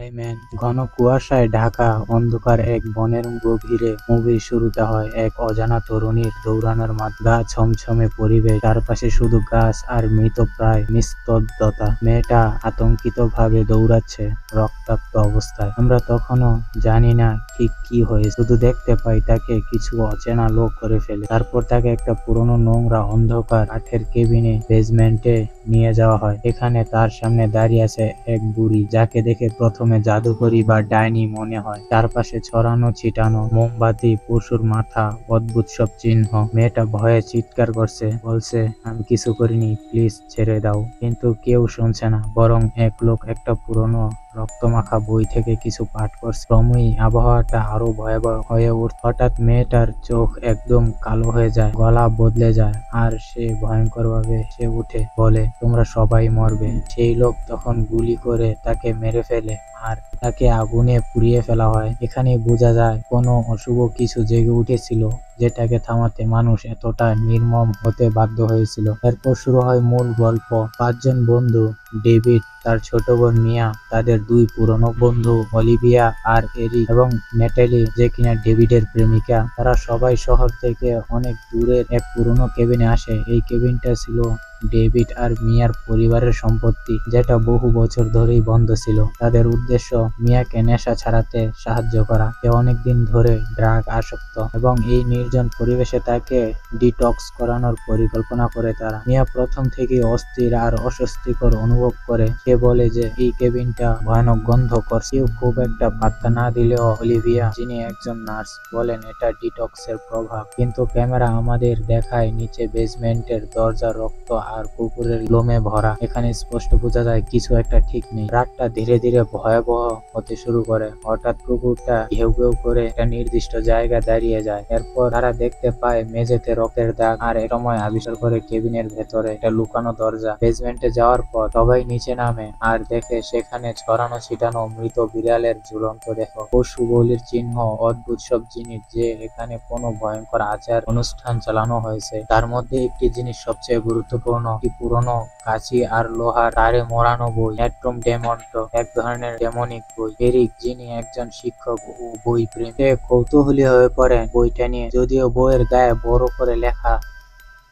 আরে ম্যান, ঘন কুয়াশায় ঢাকা অন্ধকার এক বনের গভীরে মুভির শুরুটা হয় এক অজানা তরুণীর দৌড়ানোর গা ছমছমে পরিবেশ, চারপাশে শুধু গাছ আর মৃতপ্রায় নিস্তব্ধতা। মেয়েটা আতঙ্কিত ভাবে দৌড়াচ্ছে রক্তাক্ত অবস্থায়। আমরা তখনও জানি না ঠিক কি হয়ে, শুধু দেখতে পাই তাকে কিছু অচেনা লোক করে ফেলে। তারপর তাকে একটা পুরনো নোংরা অন্ধকার কাঠের কেবিনে বেসমেন্টে নিয়ে যাওয়া হয়। এখানে তার সামনে দাঁড়িয়ে আছে এক বুড়ি, যাকে দেখে প্রথমে জাদুকরি বা ডাইনি মনে হয়। চারপাশে ছড়ানো ছিটানো মোমবাতি, পশুর মাথা, অদ্ভুত সব চিহ্ন। মেয়েটা ভয়ে চিৎকার করছে, বলছে, আমি কিছু করিনি, প্লিজ ছেড়ে দাও। কিন্তু কেউ শুনছে না, বরং এক লোক একটা পুরনো রক্তমাখা বই থেকে কিছু পাঠ করছে। ক্রমেই আবহাওয়াটা আরো ভয়াবহ হয়ে উঠে। হঠাৎ মেয়েটার চোখ একদম কালো হয়ে যায়, গলা বদলে যায়, আর সে ভয়ঙ্কর ভাবে সে উঠে বলে, তোমরা সবাই মরবে। সেই লোক তখন গুলি করে তাকে মেরে ফেলে আর তাকে আগুনে পুড়িয়ে ফেলা হয়। এখানে বোঝা যায় কোনো অশুভ কিছু জেগে উঠেছিল, যেটাকে থামাতে মানুষ এতটা নির্মম হতে বাধ্য হয়েছিল। এরপর শুরু হয় মূল গল্প। 5 জন বন্ধু, ডেভিড, তার ছোট বোন মিয়া, তাদের 2 পুরনো বন্ধু অলিভিয়া আর এরিক, এবং নেটালি, যে কিনা ডেভিডের প্রেমিকা। তারা সবাই শহর থেকে অনেক দূরের এক পুরনো কেবিনে আসে। এই কেবিনটা ছিল ডেভিড আর মিয়ার পরিবারের সম্পত্তি, যেটা বহু বছর ধরেই বন্ধ ছিল। তাদের উদ্দেশ্য মিয়াকে নেশা ছাড়াতে সাহায্য করা। সে অনেকদিন ধরে ড্রাগ আসক্ত, এবং এই নির্জন পরিবেশে তাকে ডিটক্স করানোর পরিকল্পনা করে তারা। মিয়া প্রথম থেকেই অস্থির আর অস্বস্তিকর অনুভব করে। সে বলে যে এই কেবিনটা ভয়ানক গন্ধ করছে। কেউ খুব একটা পাত্তা না দিলেও অলিভিয়া, যিনি একজন নার্স, বলেন এটা ডিটক্সের প্রভাব। কিন্তু ক্যামেরা আমাদের দেখায় নিচে বেসমেন্টের দরজা রক্ত আর কুকুরের লোমে ভরা। এখানে স্পষ্ট বোঝা যায় কিছু একটা ঠিক নেই। রাতটা ধীরে ধীরে ভয়াবহ হতে শুরু করে। হঠাৎ কুকুরটা ঘেউ ঘেউ করে একটা নির্দিষ্ট জায়গায় দাঁড়িয়ে যায়। এরপর তারা দেখতে পায় মেঝেতে রক্তের দাগ, আর এক সময় আবিষ্কার করে কেবিনের ভেতরে একটা লুকানো দরজা। বেসমেন্টে যাওয়ার পর সবাই নিচে নামে আর দেখে সেখানে ছড়ানো ছিটানো মৃত বিড়ালের ঝুলন্ত দেহ, পশু বলির চিহ্ন, অদ্ভুত সব জিনিস, যে এখানে কোনো ভয়ঙ্কর আচার অনুষ্ঠান চালানো হয়েছে। তার মধ্যে একটি জিনিস সবচেয়ে গুরুত্বপূর্ণ, একটি পুরনো কাঁচি আর লোহার তারে মোড়ানো বই, নেট্রুম ডেমন্ট, এক ধরনের ডেমনিক বই। এরিক, যিনি একজন শিক্ষক ও বই প্রেমী, সে কৌতূহলী হয়ে পড়ে বইটা নিয়ে। যদিও বইয়ের গায়ে বড় করে লেখা,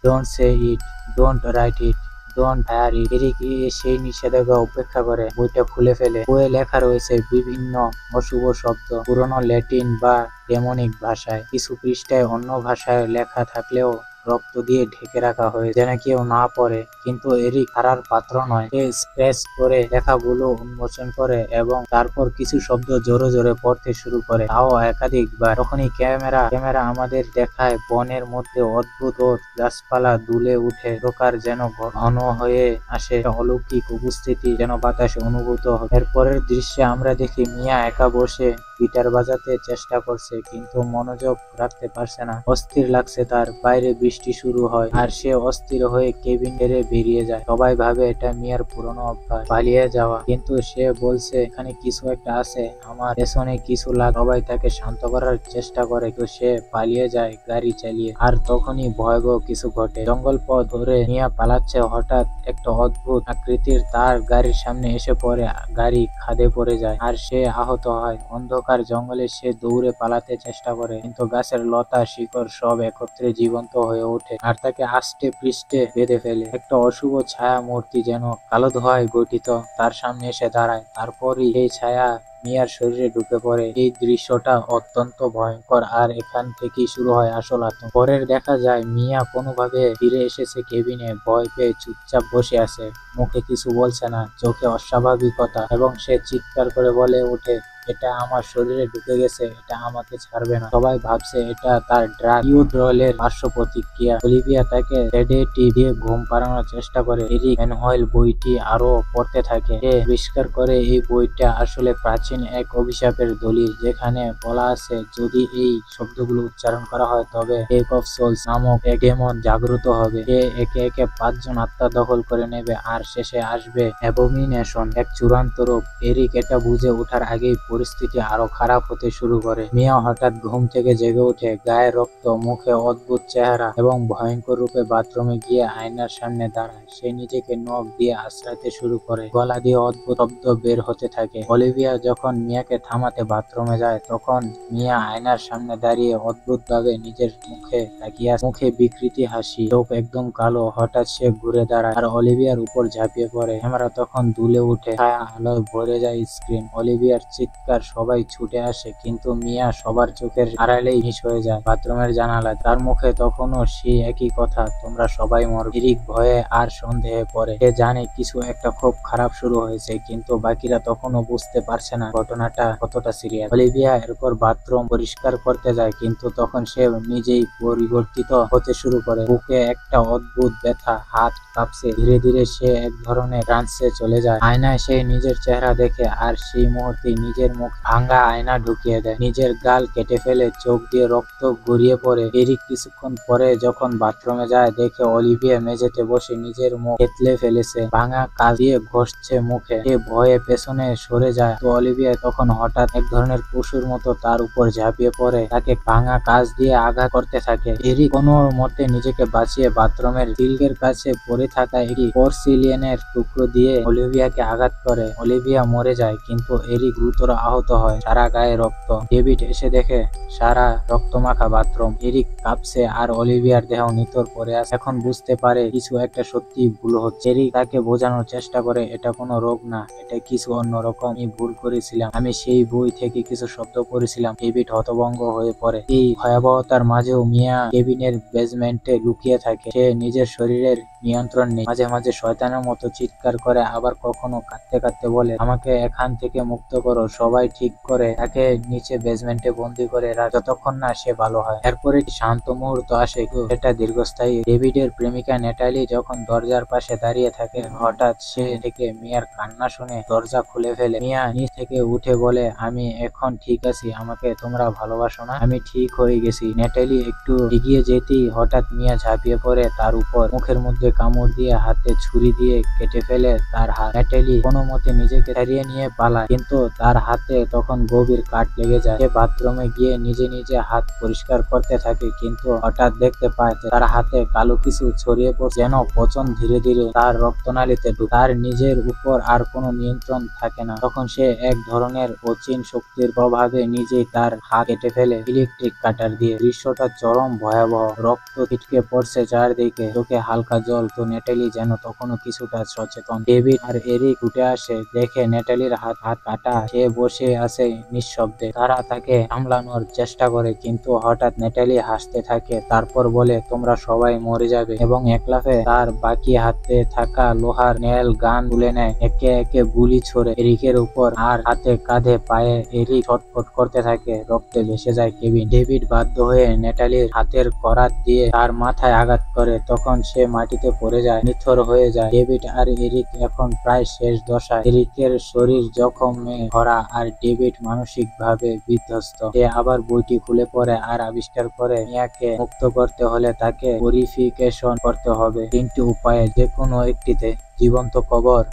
don't say it, don't write it, don't fire it. Eric সেই নিষেধাজ্ঞা উপেক্ষা করে বইটা খুলে ফেলে। বইয়ে লেখা রয়েছে বিভিন্ন অশুভ শব্দ, পুরনো ল্যাটিন বা ডেমনিক ভাষায়। কিছু পৃষ্ঠায় অন্য ভাষায় লেখা থাকলেও রক্ত দিয়ে ঢেকে রাখা হয়েছে, যেন কেউ না পড়ে। কিন্তু এরিক হারার পাত্র নয়। সে স্ক্র্যাচ করে লেখাগুলো উন্মোচন করে এবং তারপর কিছু শব্দ জোরে জোরে পড়তে শুরু করে, তাও একাধিকবার। তখনই ক্যামেরা আমাদের দেখায় বনের মধ্যে অদ্ভুত গাছপালা দুলে উঠে, প্রকার যেন ঘন হয়ে আসে, অলৌকিক উপস্থিতি যেন বাতাসে অনুভূত হয়। এরপরের দৃশ্যে আমরা দেখি মিয়া একা বসে গিটার বাজাতে চেষ্টা করছে, কিন্তু মনোযোগ রাখতে পারছে না। অস্থির লাগছে তার। বাইরে বৃষ্টি শুরু হয় আর সে অস্থির হয়ে কেবিন ছেড়ে বেরিয়ে যায়। সবাই ভাবে এটা মিয়ার পুরনো অভ্যাস, পালিয়ে যাওয়া, কিন্তু সে বলছে এখানে কিছু একটা আছে, আমার পেছনে কিছু লাগ। সবাই তাকে শান্ত করার চেষ্টা করে, তো সে পালিয়ে যায় গাড়ি চালিয়ে। আর তখনই ভয়াবহ কিছু ঘটে। জঙ্গল পথ ধরে মিয়া পালাচ্ছে, হঠাৎ একটা অদ্ভুত আকৃতির তার গাড়ির সামনে এসে পড়ে। গাড়ি খাদে পড়ে যায় আর সে আহত হয়। অন্ধকার জঙ্গলে সে দৌড়ে পালাতে চেষ্টা করে, কিন্তু গাছের লতা শিকড় সব একত্রে জীবন্ত হয়ে ওঠে আর তাকে আষ্টে পৃষ্ঠে বেঁধে ফেলে। একটা অশুভ ছায়া মূর্তি, যেন কালো ধোঁয়ায় গঠিত, তার সামনে এসে দাঁড়ায়। তারপরই এই ছায়া মিয়ার শরীরে ঢুকে পড়ে। এই দৃশ্যটা অত্যন্ত ভয়ঙ্কর, আর এখান থেকেই শুরু হয় আসল আতঙ্ক। পরের দেখা যায় মিয়া কোনোভাবে ফিরে এসেছে কেবিনে, ভয় পেয়ে চুপচাপ বসে আছে, মুখে কিছু বলছে না, চোখে অস্বাভাবিকতা, এবং সে চিৎকার করে বলে ওঠে, এটা আমার শরীরে ঢুকে গেছে, এটা আমাকে ছাড়বে না। সবাই ভাবছে এটা তার ড্রাগ ইউড্রলের পার্শ্ব প্রতিক্রিয়া। অলিভিয়া তাকে সেডেটিভ দিয়ে ঘুম পাড়ানোর চেষ্টা করে। এরিক ম্যানুয়াল বইটি আরো পড়তে থাকে। সে আবিষ্কার করে এই বইটা আসলে প্রাচীন এক অভিশাপের দলিল, যেখানে বলা আছে যদি এই শব্দগুলো উচ্চারণ করা হয় তবে টেক অফ সোলস নামক এক ডেমন জাগ্রত হবে। সে একে একে 5 জন আত্মা দখল করে নেবে, আর শেষে আসবে অ্যাবোমিনেশন, এক চূড়ান্ত রূপ। এরিক এটা বুঝে ওঠার আগেই পরিস্থিতি আরো খারাপ হতে শুরু করে। মিয়া হঠাৎ ঘুম থেকে জেগে উঠে, গায়ে রক্ত, মুখে অদ্ভুত চেহারা এবং ভয়ঙ্কর রূপে বাথরুমে গিয়ে আয়নার সামনে দাঁড়ায়। সে নিজেকে নখ দিয়ে আঁচড়াতে শুরু করে, গলা দিয়ে অদ্ভুত শব্দ বের হতে থাকে। অলিভিয়া যখন মিয়াকে থামাতে বাথরুমে যায়, তখন মিয়া আয়নার সামনে দাঁড়িয়ে অদ্ভুত ভাবে নিজের মুখে তাকিয়ে আছে। মুখে বিকৃতি হাসি, চোখ একদম কালো। হঠাৎ সে ঘুরে দাঁড়ায় আর অলিভিয়ার উপর ঝাঁপিয়ে পড়ে। ক্যামেরা তখন দুলে উঠে, ছায়া আলোয় ভরে যায় স্ক্রিন। অলিভিয়ার চিৎকার, সবাই ছুটে আসে, কিন্তু মিয়া সবার চোখের আড়ালেই মিস হয়ে যায় বাথরুমের জানালা। তার মুখে তখনও সেই একই কথা, তোমরা সবাই মরবে। এরিক ভয়ে আর সন্দেহে পড়ে। সে জানে কিছু একটা খুব খারাপ শুরু হয়েছে, কিন্তু বাকিরা তখনও বুঝতে পারছে না ঘটনাটা কতটা সিরিয়াস। অলিভিয়া এরপর বাথরুম পরিষ্কার করতে যায়, কিন্তু তখন সে নিজেই পরিবর্তিত হতে শুরু করে। বুকে একটা অদ্ভুত ব্যথা, হাত কাঁপছে। ধীরে ধীরে সে এক ধরনের ট্রান্সে চলে যায়। আয়নায় সে নিজের চেহারা দেখে, আর সেই মুহূর্তে নিজের মুখ ভাঙা আয়না ঢুকিয়ে দেয়। নিজের গাল কেটে ফেলে, চোখ দিয়ে রক্ত গড়িয়ে পড়ে। এরিক কিছুক্ষণ পরে যখন বাথরুমে যায়, দেখে অলিভিয়া মেঝেতে বসে নিজের মুখ থেতলে ফেলেছে, ভাঙা কাঁচ দিয়ে ঘষছে মুখে। সে ভয়ে পেছনে সরে যায়, তো অলিভিয়া তখন হঠাৎ এক ধরনের পশুর মতো তার উপর ঝাঁপিয়ে পড়ে, তাকে ভাঙা কাঁচ দিয়ে আঘাত করতে থাকে। এরিক কোনো মতে নিজেকে বাঁচিয়ে বাথরুমের সিঙ্কের কাছে পড়ে থাকা একটি পোর্সিলিয়ানের টুকরো দিয়ে অলিভিয়াকে আঘাত করে। অলিভিয়া মরে যায়, কিন্তু এরিক গুরুতর আহত হয়, সারা গায়ে রক্ত। ডেভিড এসে দেখে সারা রক্তমাখা বাথরুম। এরিক কাঁপছে আর অলিভিয়ার দেহ নিথর পড়ে আছে। এখন বুঝতে পারে কিছু একটা সত্যি ভুল হচ্ছে। এরিক তাকে বোঝানোর চেষ্টা করে, এটা কোনো রোগ না, এটা কিছু অন্যরকম। আমি ভুল করেছিলাম, আমি সেই বই থেকে কিছু শব্দ পড়েছিলাম। ডেভিড হতভম্ব হয়ে পড়ে। এই ভয়াবহতার মাঝেও মিয়া কেবিনের বেসমেন্টে লুকিয়ে থাকে। সে নিজের শরীরের নিয়ন্ত্রণ নেই। মাঝে মাঝে শয়তানের মতো চিৎকার করে, আবার কখনো কাঁদতে কাঁদতে বলে, আমাকে এখান থেকে মুক্ত করো। সবাই ঠিক করে তাকে নিচে বেসমেন্টে বন্দি করে যতক্ষণ না সে ভালো হয়। এরপরে শান্ত মুহূর্ত আসে, এটা দীর্ঘস্থায়ী। ডেভিডের প্রেমিকা নেটালি যখন দরজার পাশে দাঁড়িয়ে থাকে, হঠাৎ সে থেকে মিয়ার কান্না শুনে দরজা খুলে ফেলে। মিয়া নিচ থেকে উঠে বলে, আমি এখন ঠিক আছি, আমাকে তোমরা ভালোবাসো না? আমি ঠিক হয়ে গেছি। নেটালি একটু এগিয়ে যেতেই হঠাৎ মিয়া ঝাঁপিয়ে পড়ে তার উপর, মুখের মধ্যে কামড় দিয়ে, হাতে ছুরি দিয়ে কেটে ফেলে তার হাত। নেটালি কোনো মতে নিজেকে ছাড়িয়ে নিয়ে পালায়, কিন্তু তার হাতে তখন গভীর কাট লেগে যায়। সে বাথরুমে গিয়ে নিজে নিজে হাত পরিষ্কার করতে থাকে, কিন্তু হঠাৎ দেখতে পায় তার হাতে কালো কিছু ছড়িয়ে পড়ছে, যেন পচন ধীরে ধীরে তার রক্তনালীতে ঢুকে। তার নিজের উপর আর কোনো নিয়ন্ত্রণ থাকে না। তখন সে এক ধরনের অচিন শক্তির প্রভাবে নিজেই তার হাত কেটে ফেলে ইলেকট্রিক কাটার দিয়ে। দৃশ্যটা চরম ভয়াবহ, রক্ত ছিটকে পড়ছে চারদিকে, চোখে হালকা জল। তো নেটালি যেন তখনও কিছুটা সচেতন। ডেভিড আর এরিক উঠে আসে, দেখে নেটালির হাত কাটা। সে বসে আছে নিঃশব্দে। তারা তাকে সামলানোর চেষ্টা করে, কিন্তু হঠাৎ নেটালি হাসতে থাকে, তারপর বলে, তোমরা সবাই মরে যাবে, এবং এক লাফে তার বাকি হাতে থাকা লোহার নেল গান তুলে নেয়, একে একে গুলি ছোড়ে এরিকের উপর আর হাতে, কাঁধে, পায়ে। এরিক ছটফট করতে থাকে, রক্তে ভেসে যায় কেবিন। ডেভিড বাধ্য হয়ে নেটালির হাতের করাত দিয়ে তার মাথায় আঘাত করে, তখন সে মাটিতে পড়ে যায়, নিথর হয়ে যায়। ডেভিড আর এরিক এখন প্রায় শেষ দশায়। এরিকের শরীর জখমে ভরা আর ডেভিড মানসিক ভাবে বিধ্বস্ত। সে আবার বইটি খুলে পড়ে আর আবিষ্কার করে, মিয়াকে মুক্ত করতে হলে তাকে পিউরিফিকেশন করতে হবে 3টি উপায়ে, যে কোনো একটিতে জীবন্ত কবর,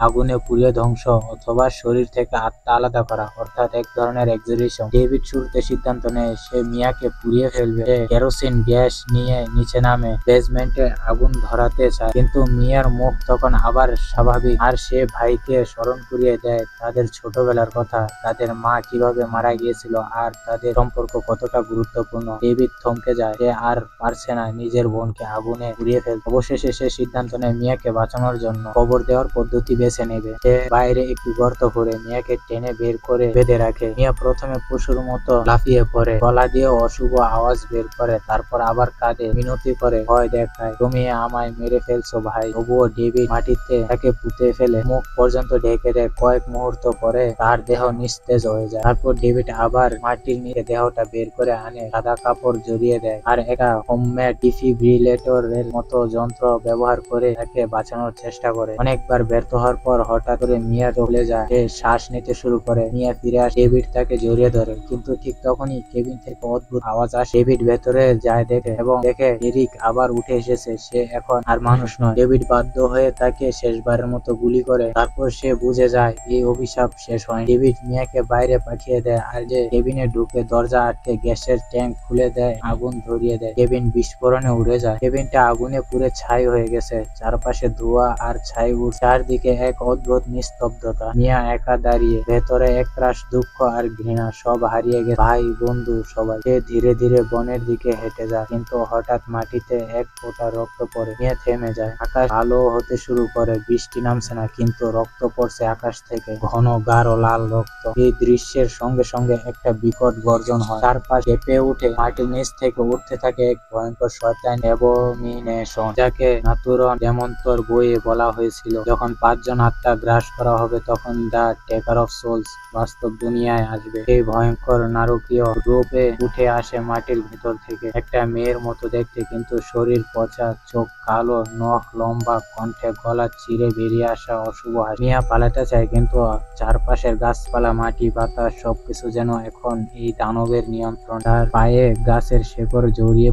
আগুনে পুড়িয়ে ধ্বংস, অথবা শরীর থেকে আত্মা আলাদা করা, অর্থাৎ এক ধরনের এক্সোরিশন। ডেভিড শুরুতে সিদ্ধান্ত নেয় সে মিয়াকে পুড়িয়ে ফেলবে। সে কেরোসিন গ্যাস নিয়ে নিচে নামে, বেসমেন্টে আগুন ধরাতে চায়, কিন্তু মিয়ার মুখ তখন আবার স্বাভাবিক, আর সে ভাইকে স্মরণ করিয়ে দেয় তাদের ছোটবেলার কথা, তাদের মা কিভাবে মারা গিয়েছিল আর তাদের সম্পর্ক কতটা গুরুত্বপূর্ণ। ডেভিড থমকে যায়, সে আর পারছে না নিজের বোনকে আগুনে পুড়িয়ে ফেলতে। অবশেষে সে সিদ্ধান্ত নেয় মিয়াকে বাঁচানোর জন্য কবর দেওয়ার পদ্ধতি বেছে নেবে। সে বাইরে একটু গর্ত করে মিয়াকে টেনে বের করে বেঁধে রাখে। মিয়া প্রথমে পশুর মতো লাফিয়ে পড়ে, গলা দিয়ে অশুভ আওয়াজ বের করে, তারপর আবার কাঁদে, মিনতি করে, ভয় দেখায়, তুমি আমায় মেরে ফেলছো ভাই। তবুও ডেভিড মাটিতে তাকে পুঁতে ফেলে, মুখ পর্যন্ত ঢেকে দেয়। কয়েক মুহূর্ত পরে তার দেহ নিস্তেজ হয়ে যায়। তারপর ডেভিড আবার মাটির নিচে দেহটা বের করে আনে, সাদা কাপড় জড়িয়ে দেয়, আর একটা হোমমেড ডিফিব্রিলেটর এর মতো যন্ত্র ব্যবহার করে তাকে বাঁচানোর চেষ্টা করে। অনেকবার ব্যর্থ হওয়ার যাওয়ার পর হঠাৎ করে মিয়া চলে যায়। সে শ্বাস নিতে শুরু করে। মিয়া ফিরে আসে। ডেভিড তাকে জড়িয়ে ধরে, কিন্তু ঠিক তখনই কেবিন থেকে অদ্ভুত আওয়াজ আসে। ডেভিড ভেতরে যায় দেখে এবং দেখে এরিক আবার উঠে এসেছে। সে এখন আর মানুষ নয়। ডেভিড বাধ্য হয়ে তাকে শেষবারের মতো গুলি করে। তারপর সে বুঝে যায় এই অভিশাপ শেষ হয়। ডেভিড মিয়াকে বাইরে পাঠিয়ে দেয় আর যে কেবিনে ঢুকে দরজা আটকে গ্যাসের ট্যাঙ্ক খুলে দেয়, আগুন ধরিয়ে দেয়। কেবিন বিস্ফোরণে উড়ে যায়। কেবিনটা আগুনে পুড়ে ছাই হয়ে গেছে। চারপাশে ধোঁয়া আর ছাই উঠছে। চারদিকে এক অদ্ভুত নিস্তব্ধতা। মিয়া একা দাঁড়িয়ে, ভেতরে একরাশ দুঃখ আর ঘৃণা। সব হারিয়ে গেছে, ভাই, বন্ধু, সবাই। সে ধীরে ধীরে বনের দিকে হেঁটে যায়, কিন্তু হঠাৎ মাটিতে এক ফোঁটা রক্ত পড়ে। মিয়া থেমে যায়। আকাশ আলো হতে শুরু করে। বৃষ্টি নামছে না, কিন্তু রক্ত পড়ছে আকাশ থেকে, ঘন গাঢ় লাল রক্ত। এই দৃশ্যের সঙ্গে সঙ্গে একটা বিকট গর্জন হয়। চারপাশ কেঁপে উঠে। মাটির নিচ থেকে উঠতে থাকে এক ভয়ঙ্কর শয়তান অ্যাবোমিনেশন, যাকে নাতুরন ডেমন্তর বইয়ে বলা হয়েছিল। যখন 5 জন আত্মা গ্রাস করা হবে, তখন দ্য টেকার অফ সোলস বাস্তব দুনিয়ায় আসবে। এই ভয়ঙ্কর নারকীয় রূপে উঠে আসে মাটির ভেতর থেকে। একটা মেয়ের মতো দেখতে, কিন্তু শরীর পচা, চোখ কালো, নখ লম্বা, কণ্ঠে গলা চিরে বেরিয়ে আসা অশুভ হাসি। মিয়া পালাতে চায়, কিন্তু চারপাশের গাছপালা, মাটি, বাতাস সবকিছু যেন এখন এই দানবের নিয়ন্ত্রণ। তার পায়ে গাছের শেকড় জড়িয়ে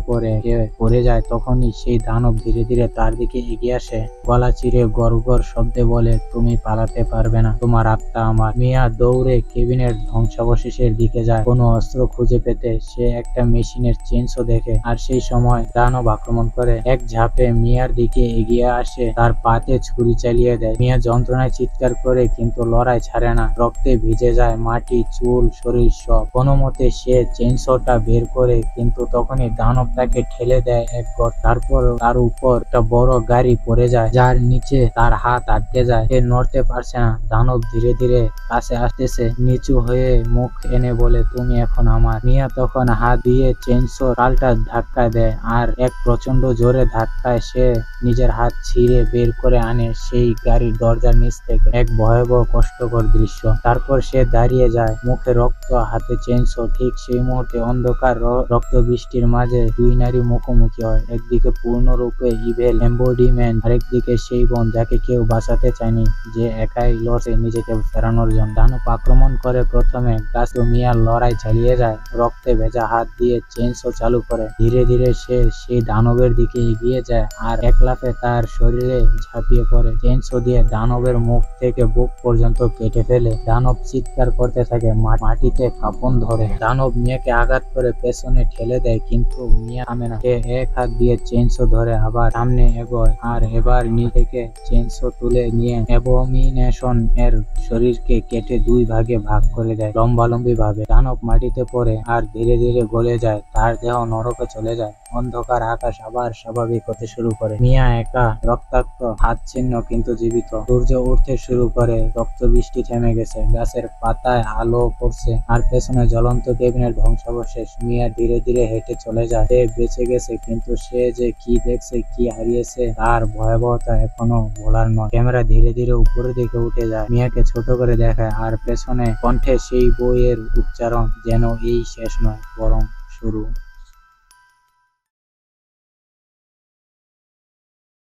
পড়ে যায়। তখনই সেই দানব ধীরে ধীরে তার দিকে এগিয়ে আসে। গলা চিরে গড়গড় শব্দে বলে, তুমি পালাতে পারবে না, তোমার আত্মা আমার। মিয়া দৌড়ে কেবিনের ধ্বংসাবশেষের দিকে যায়, কোনো অস্ত্র খুঁজে পেতে। সে একটা মেশিনের চেইনসো দেখে, আর সেই সময় দানব আক্রমণ করে। এক ঝাঁপে মিয়ার দিকে এগিয়ে আসে, তার পাতে ছুরি চালিয়ে দেয়। মিয়া যন্ত্রণায় চিৎকার করে, কিন্তু লড়াই ছাড়ে না। রক্তে ভিজে যায় মাটি, চুল, শরীর সব। কোনো মতে সে চেইনসটা বের করে, কিন্তু তখনই দানব তাকে ঠেলে দেয় এক গর্তে। তারপর তার উপর একটা বড় গাড়ি পড়ে যায়, যার নিচে তার হাত আটকে যায়। সে নড়তে পারছে না। দানব ধীরে ধীরে কাছে আসতেছে। নিচু হয়ে মুখ এনে বলে, তুমি এখন আমার। মিয়া তখন হাত দিয়ে চেইনসো কালটা ধাক্কা দেয়, আর এক প্রচন্ড জোরে ধাক্কায় সে নিজের হাত ছিঁড়ে বের করে আনে সেই গাড়ির দরজার নিচ থেকে। এক ভয়াবহ কষ্টকর দৃশ্য। তারপর সে দাঁড়িয়ে যায়, মুখে রক্ত, হাতে চেইনসো। ঠিক সেই মুহূর্তে অন্ধকার রক্ত বৃষ্টির মাঝে দুই নারী মুখোমুখি হয়। একদিকে পূর্ণরূপে ইভেল এম্বডিমেন্ট, আরেকদিকে সেই বোন যাকে কেউ বাঁচাতে চায়নি, যে একাই লড়ছে নিজেকে ফেরানোর জন্য। দানব আক্রমণ করে প্রথমে গাছ। মিয়ার লড়াই চালিয়ে যায়। রক্তে ভেজা হাত দিয়ে চেইনসো চালু করে। ধীরে ধীরে সে সেই দানবের দিকে এগিয়ে যায়, আর এক লাফে তার শরীরে ঝাঁপিয়ে পড়ে। চেইনসো দিয়ে দানবের মুখ থেকে বুক পর্যন্ত কেটে ফেলে। দানব চিৎকার করতে থাকে, মাটিতে কাঁপন ধরে। দানব মিয়াকে আঘাত করে পেছনে ঠেলে দেয়, কিন্তু মিয়া থামে না। সে এক হাত দিয়ে চেইনসো ধরে আবার সামনে এগোয়, আর এবার থেকে চেইনসো তুলে নিয়ে অ্যাবোমিনেশন এর শরীরকে কেটে 2 ভাগে ভাগ করে দেয়, লম্বালম্বি ভাবে। দানব মাটিতে পড়ে আর ধীরে ধীরে গলে যায়। তার দেহ নরকে চলে যায়। অন্ধকার আকাশ আবার স্বাভাবিক হতে শুরু করে। মিয়া একা, রক্তাক্ত, হাত ছিন্ন, কিন্তু জীবিত। সূর্য উঠতে শুরু করে। রক্ত বৃষ্টি থেমে গেছে। গাছের পাতায় আলো পড়ছে, আর পেছনে জ্বলন্ত কেবিনের ধ্বংসাবশেষ। মিয়া ধীরে ধীরে হেঁটে চলে যায়। সে বেঁচে গেছে, কিন্তু সে যে কি দেখছে, কি হারিয়েছে, তার ভয়াবহতা এখনো ভোলার নয়। ক্যামেরা ধীরে ধীরে উপরের দিকে উঠে যায়, মিয়াকে ছোট করে দেখায়, আর পেছনে কণ্ঠে সেই বইয়ের উচ্চারণ, যেন এই শেষ নয়, বরং শুরু।